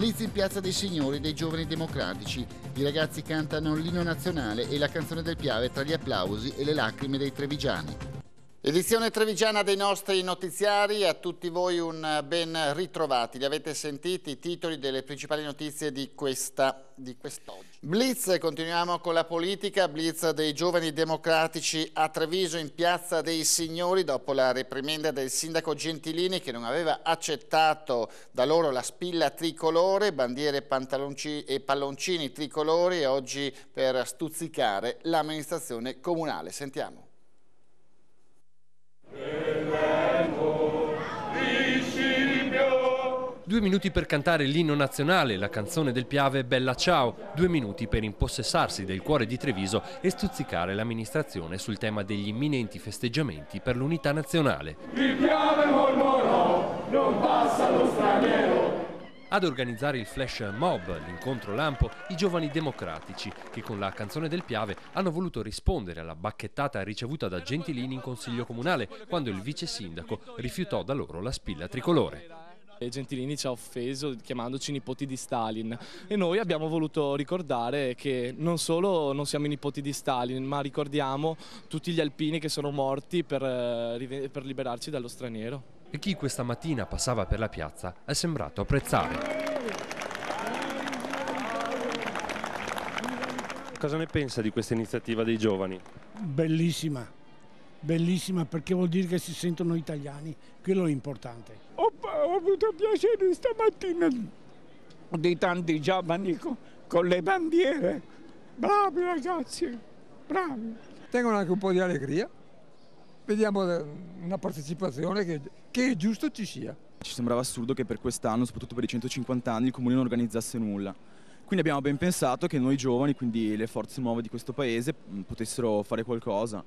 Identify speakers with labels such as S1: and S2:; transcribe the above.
S1: Blitz in Piazza dei Signori dei Giovani Democratici. I ragazzi cantano l'inno nazionale e la canzone del Piave tra gli applausi e le lacrime dei trevigiani. Edizione trevigiana dei nostri notiziari, a tutti voi un ben ritrovati. Li avete sentiti i titoli delle principali notizie di quest'oggi. Blitz, continuiamo con la politica. Blitz dei Giovani Democratici a Treviso in Piazza dei Signori dopo la reprimenda del sindaco Gentilini che non aveva accettato da loro la spilla tricolore, bandiere e palloncini tricolori, e oggi per stuzzicare l'amministrazione comunale. Sentiamo.
S2: 2 minuti per cantare l'inno nazionale, la canzone del Piave Bella Ciao, 2 minuti per impossessarsi del cuore di Treviso e stuzzicare l'amministrazione sul tema degli imminenti festeggiamenti per l'unità nazionale.
S3: Il Piave mormorò, non passa lo straniero.
S2: Ad organizzare il flash mob, l'incontro lampo, i Giovani Democratici, che con la canzone del Piave hanno voluto rispondere alla bacchettata ricevuta da Gentilini in Consiglio Comunale, quando il vice sindaco rifiutò da loro la spilla tricolore.
S4: Gentilini ci ha offeso chiamandoci nipoti di Stalin e noi abbiamo voluto ricordare che non solo non siamo i nipoti di Stalin, ma ricordiamo tutti gli alpini che sono morti per liberarci dallo straniero.
S2: E chi questa mattina passava per la piazza è sembrato apprezzare.
S5: Cosa ne pensa di questa iniziativa dei giovani?
S6: Bellissima, bellissima, perché vuol dire che si sentono italiani, quello è importante.
S7: Ho avuto piacere stamattina di tanti giovani con le bandiere. Bravi ragazzi, bravi.
S8: Tengono anche un po' di allegria. Vediamo una partecipazione che è giusto ci sia.
S9: Ci sembrava assurdo che per quest'anno, soprattutto per i 150 anni, il Comune non organizzasse nulla. Quindi abbiamo ben pensato che noi giovani, quindi le forze nuove di questo paese, potessero fare qualcosa.